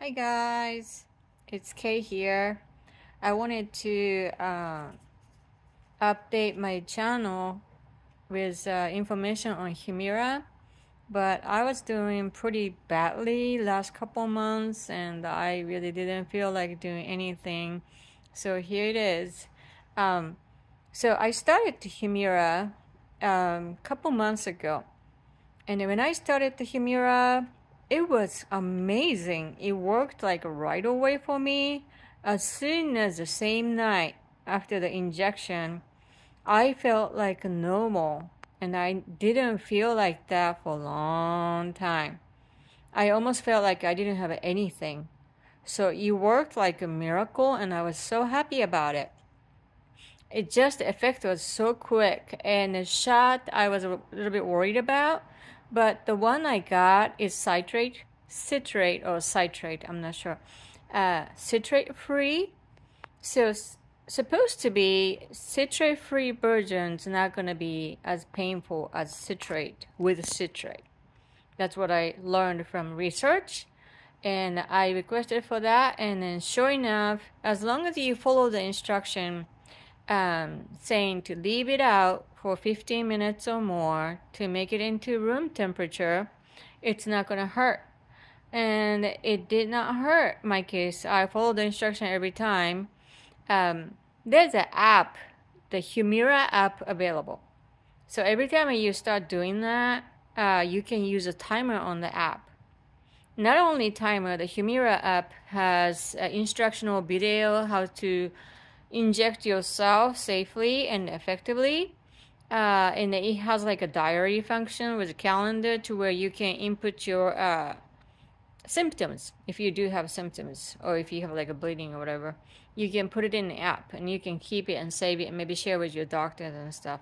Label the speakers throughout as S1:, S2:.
S1: Hi guys, it's Kay here. I wanted to update my channel with information on HUMIRA, but I was doing pretty badly last couple months and I really didn't feel like doing anything. So here it is. So I started the HUMIRA couple months ago, and when I started the HUMIRA, it was amazing. It worked like right away for me. As soon as the same night after the injection, I felt like normal, and I didn't feel like that for a long time. I almost felt like I didn't have anything. So it worked like a miracle, and I was so happy about it. It just, the effect was so quick, and the shot I was a little bit worried about, but the one I got is citrate or citrate, I'm not sure, citrate free. So supposed to be citrate free version's not going to be as painful as citrate with citrate. That's what I learned from research, and I requested for that, and then sure enough, as long as you follow the instruction saying to leave it out for 15 minutes or more to make it into room temperature, it's not going to hurt. And it did not hurt my case. I followed the instruction every time. There's an app, the HUMIRA app available. So every time you start doing that, you can use a timer on the app. Not only timer, the HUMIRA app has instructional video how to inject yourself safely and effectively, and it has like a diary function with a calendar to where you can input your symptoms. If you do have symptoms, or if you have like a bleeding or whatever, you can put it in the app and you can keep it and save it and maybe share with your doctors and stuff.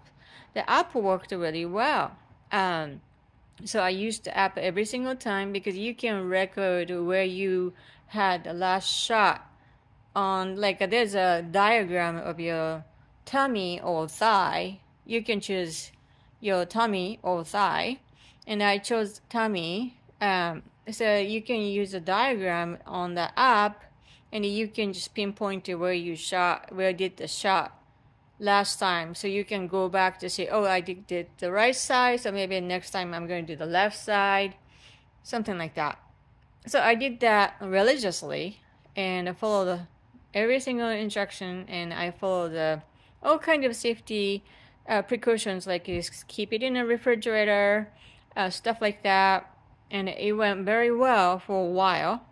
S1: The app worked really well. So I used the app every single time because you can record where you had the last shot on, like there's a diagram of your tummy or thigh. You can choose your tummy or thigh, and I chose tummy. So you can use a diagram on the app, and you can just pinpoint to where you shot, where did the shot last time. So you can go back to say, oh, I did the right side, so maybe next time I'm going to do the left side, something like that. So I did that religiously, and I followed every single instruction, and I followed all kind of safety precautions, like keep it in a refrigerator, stuff like that, and it went very well for a while.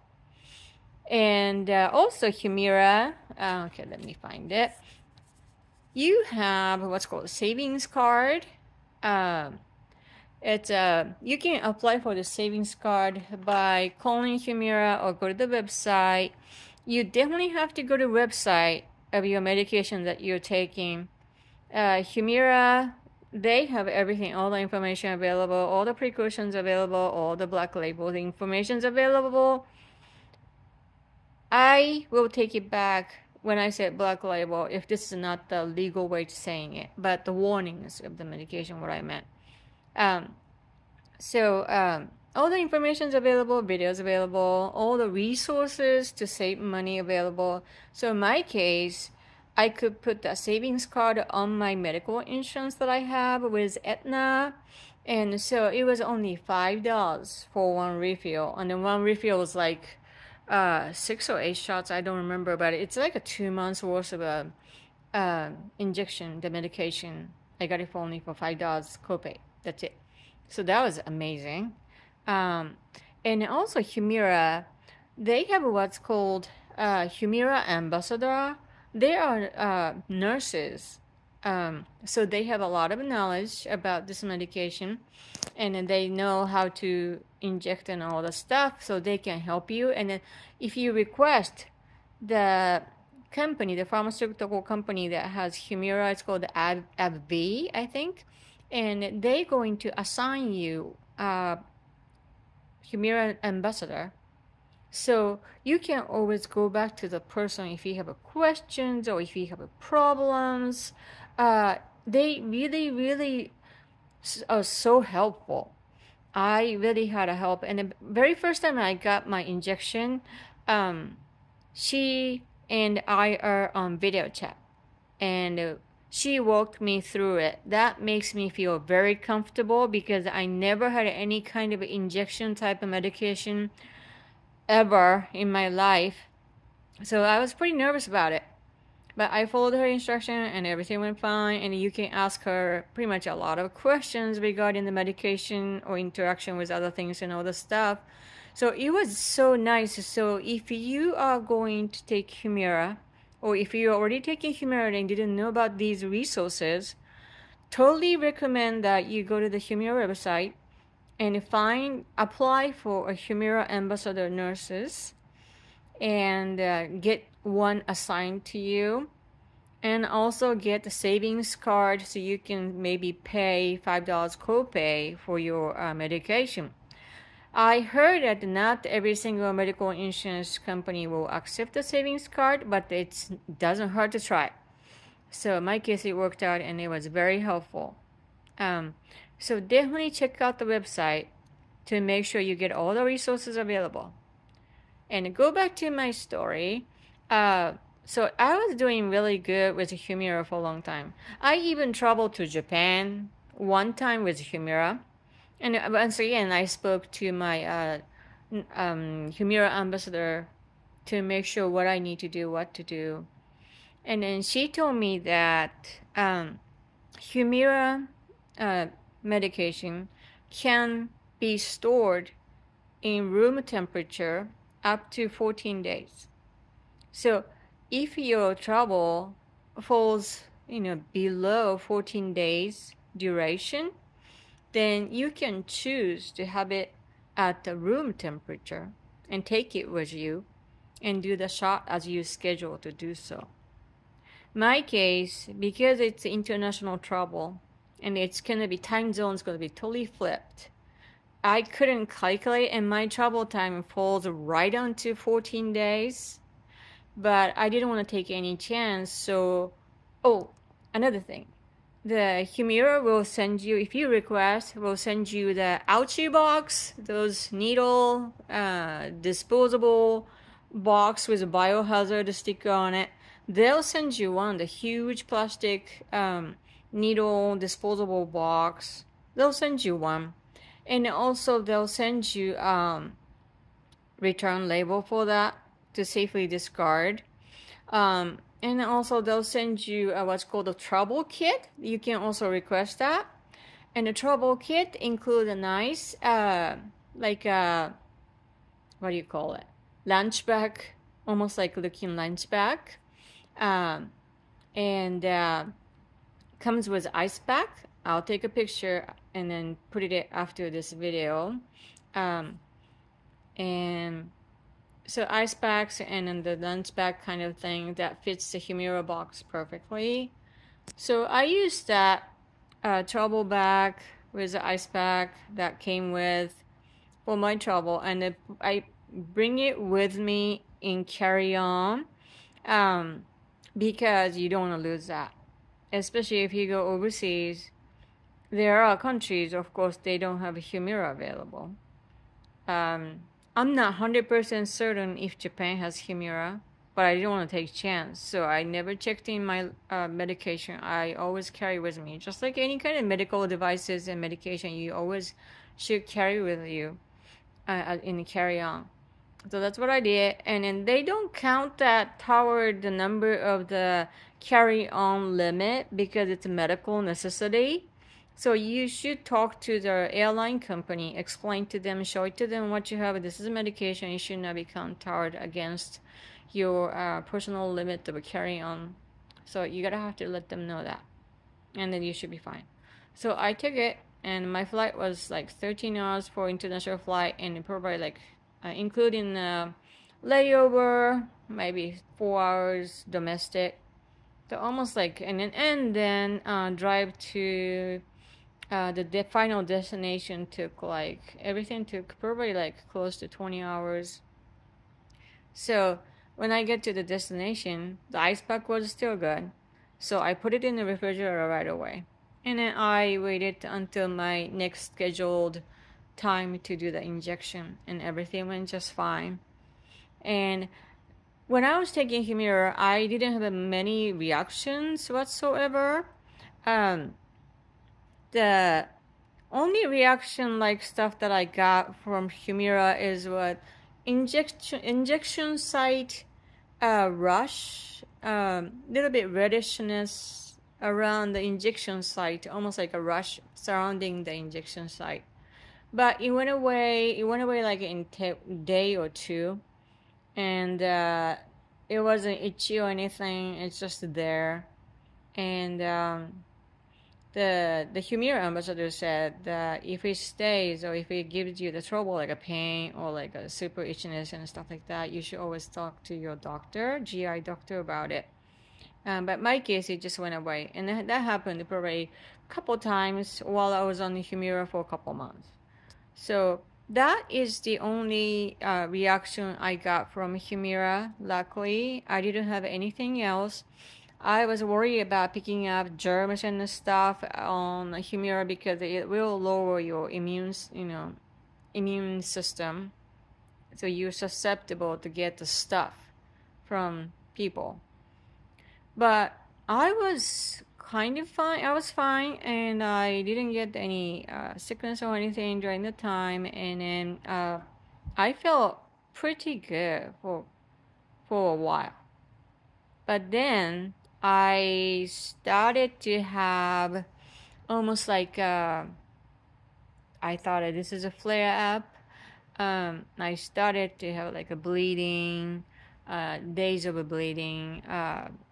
S1: And also HUMIRA, okay, let me find it. You have what's called a savings card. It's you can apply for the savings card by calling HUMIRA or go to the website. You definitely have to go to the website of your medication that you're taking. HUMIRA, they have everything, all the information available, all the precautions available, all the black label, the information's available. I will take it back when I said black label if this is not the legal way to saying it, but the warnings of the medication, what I meant. All the information is available, videos available, all the resources to save money available. So in my case, I could put the savings card on my medical insurance that I have with Aetna, and so it was only $5 for one refill, and then one refill was like 6 or 8 shots, I don't remember, but it's like a 2 months worth of injection, the medication. I got it for only for $5 copay. That's it. So that was amazing. And also HUMIRA, they have what's called HUMIRA ambassador. They are nurses, so they have a lot of knowledge about this medication, and they know how to inject and all the stuff, so they can help you. And then if you request the company, the pharmaceutical company that has HUMIRA, it's called AbbVie, I think, and they're going to assign you HUMIRA ambassador. So you can always go back to the person if you have questions or if you have problems. They really are so helpful. I really had a help. And the very first time I got my injection, She and I are on video chat, and she walked me through it. That makes me feel very comfortable because I never had any kind of injection type of medication ever in my life. So I was pretty nervous about it. But I followed her instruction and everything went fine. And you can ask her pretty much a lot of questions regarding the medication or interaction with other things and all the stuff. So it was so nice. So if you are going to take HUMIRA, or if you're already taking HUMIRA and didn't know about these resources, totally recommend that you go to the HUMIRA website and apply for a HUMIRA ambassador nurses and get one assigned to you, and also get a savings card so you can maybe pay $5 copay for your medication. I heard that not every single medical insurance company will accept the savings card, but it doesn't hurt to try. So in my case, it worked out and it was very helpful. So definitely check out the website to make sure you get all the resources available. And go back to my story. So I was doing really good with HUMIRA for a long time. I even traveled to Japan one time with HUMIRA. And once again, I spoke to my HUMIRA ambassador to make sure what I need to do, what to do. And then she told me that HUMIRA medication can be stored in room temperature up to 14 days. So if your travel falls, below 14 days duration, then you can choose to have it at the room temperature and take it with you and do the shot as you schedule to do so. My case, because it's international travel and it's going to be time zone's going to be totally flipped, I couldn't calculate, and my travel time falls right onto 14 days, but I didn't want to take any chance. So, another thing, the HUMIRA will send you, if you request, will send you the ouchie box, those needle, disposable box with a biohazard sticker on it. They'll send you one, the huge plastic needle disposable box. They'll send you one. And also they'll send you return label for that to safely discard. And also they'll send you what's called a travel kit. You can also request that. And the travel kit includes a nice, what do you call it? Lunch bag, almost like looking lunch bag. And comes with ice pack. I'll take a picture and then put it after this video. And so ice packs and then the lunch bag kind of thing that fits the HUMIRA box perfectly. So I used that travel bag with the ice pack that came with for my travel, and I bring it with me in carry-on because you don't want to lose that, especially if you go overseas. There are countries, of course, they don't have HUMIRA available. I'm not 100% certain if Japan has HUMIRA, but I didn't want to take a chance, so I never checked in my medication. I always carry with me, just like any kind of medical devices and medication, you always should carry with you in the carry-on. So that's what I did, and then they don't count that toward the number of the carry-on limit because it's a medical necessity. So you should talk to the airline company, explain to them, show it to them what you have. This is a medication. It should not be counted against your personal limit of carry-on. So you gotta have to let them know that, and then you should be fine. So I took it, and my flight was like 13 hours for international flight, and probably like including layover, maybe 4 hours domestic. So almost like, and then drive to the final destination took like, everything took probably like close to 20 hours. So when I get to the destination, the ice pack was still good. So I put it in the refrigerator right away. And then I waited until my next scheduled time to do the injection, and everything went just fine. And when I was taking HUMIRA, I didn't have many reactions whatsoever. Um, the only reaction like stuff that I got from HUMIRA is what injection site rush, little bit reddishness around the injection site, almost like a rush surrounding the injection site. But it went away. It went away like in day or two, and it wasn't itchy or anything. It's just there, and the HUMIRA ambassador said that if it stays or if it gives you the trouble like a pain or like a super itchiness and stuff like that, you should always talk to your doctor, GI doctor, about it. But in my case, it just went away, and that happened probably a couple times while I was on the HUMIRA for a couple months. So that is the only reaction I got from HUMIRA. Luckily, I didn't have anything else. I was worried about picking up germs and stuff on HUMIRA because it will lower your immune system, so you're susceptible to get the stuff from people. But I was kind of fine. I was fine, and I didn't get any sickness or anything during the time. And then I felt pretty good for a while. But then I started to have almost like I thought this is a flare up. I started to have like a bleeding, days of a bleeding,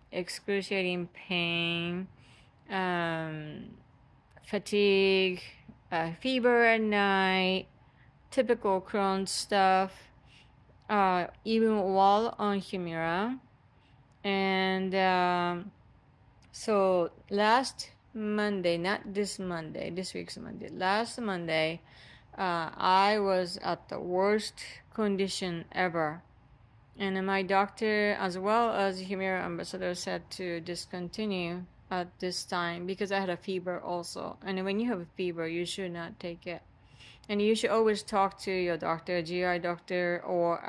S1: excruciating pain, fatigue, fever at night, typical Crohn's stuff, even while on HUMIRA. And so last Monday, not this Monday, this week's Monday, last Monday, I was at the worst condition ever. And my doctor, as well as HUMIRA ambassador, said to discontinue at this time because I had a fever also. And when you have a fever, you should not take it. And you should always talk to your doctor, GI doctor, or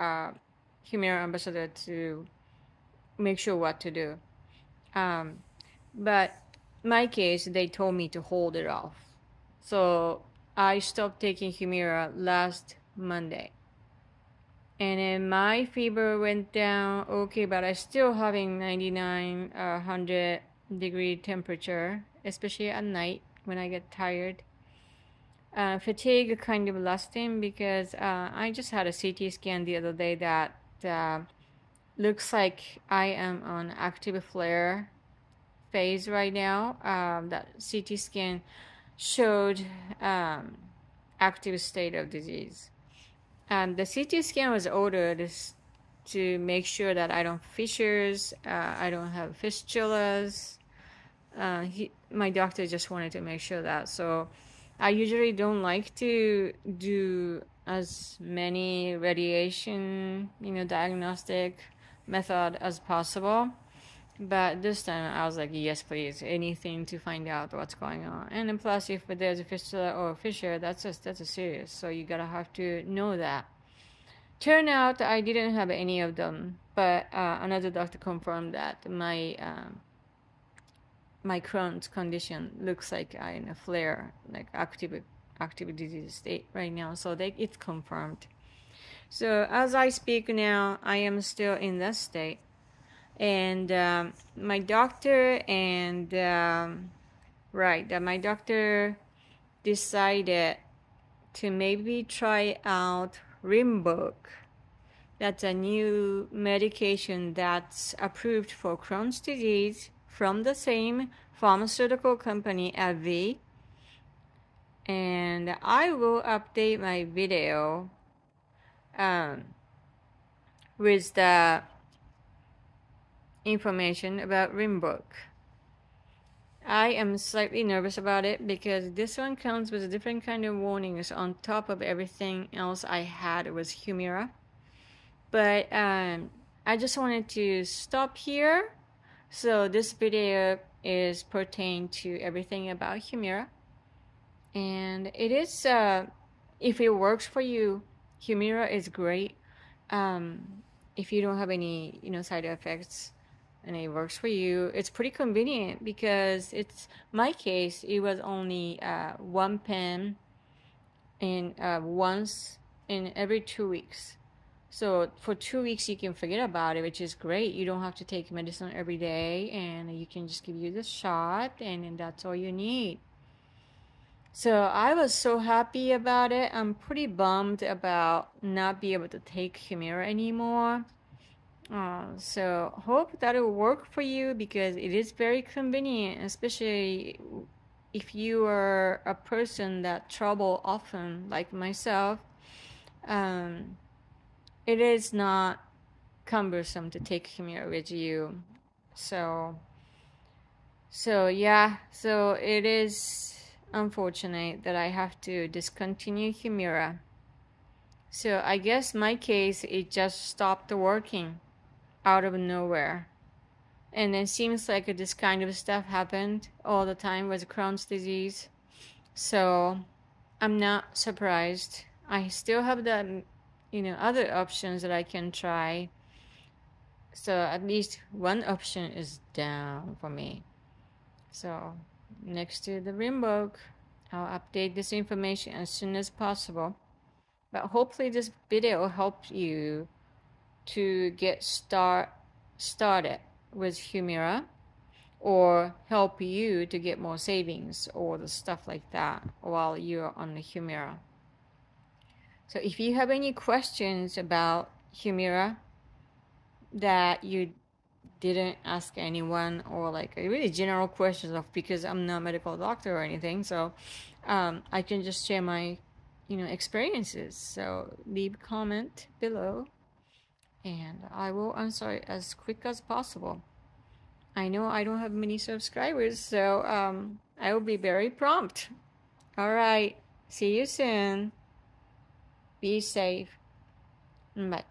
S1: HUMIRA ambassador to make sure what to do. But in my case, they told me to hold it off. So I stopped taking HUMIRA last Monday. And then my fever went down okay, but I still having 99, 100 degree temperature, especially at night when I get tired. Fatigue kind of lasting because I just had a CT scan the other day that looks like I am on active flare phase right now. That CT scan showed active state of disease. The CT scan was ordered to make sure that I don't have fissures, I don't have fistulas. My doctor just wanted to make sure that. So I usually don't like to do as many radiation, diagnostic method as possible. But this time I was like, yes, please, anything to find out what's going on. And then plus, if there's a fistula or a fissure, that's a serious. So you gotta have to know that. Turned out I didn't have any of them, but another doctor confirmed that my Crohn's condition looks like I'm in a flare, like active disease state right now. So it's confirmed. So as I speak now, I am still in that state. And my doctor my doctor decided to maybe try out Rinvoq. That's a new medication that's approved for Crohn's disease from the same pharmaceutical company, AbbVie. And I will update my video with the information about Rinvoq. I am slightly nervous about it because this one comes with a different kind of warnings on top of everything else I had with HUMIRA. But I just wanted to stop here. So this video is pertained to everything about HUMIRA. And it is, if it works for you, HUMIRA is great. if you don't have any, side effects and it works for you, it's pretty convenient because it's my case. It was only one pen in once in every 2 weeks. So for 2 weeks you can forget about it, which is great. You don't have to take medicine every day, and you can just give you the shot, and that's all you need. So I was so happy about it. I'm pretty bummed about not being able to take HUMIRA anymore. So hope that will work for you because it is very convenient, especially if you are a person that travel often, like myself. It is not cumbersome to take HUMIRA with you. So yeah, so it is unfortunate that I have to discontinue HUMIRA. So I guess my case, it just stopped working out of nowhere. And it seems like this kind of stuff happened all the time with Crohn's disease. So I'm not surprised. I still have the, other options that I can try. So at least one option is down for me. So next to the Rimbook, I'll update this information as soon as possible. But hopefully this video will help you to get started with HUMIRA, or help you to get more savings or the stuff like that while you're on the HUMIRA. So if you have any questions about HUMIRA that you didn't ask anyone, or like really general questions of, because I'm not a medical doctor or anything, so I can just share my experiences. So leave a comment below and I will answer it as quick as possible. I know I don't have many subscribers, so I will be very prompt. All right, see you soon. Be safe. Bye.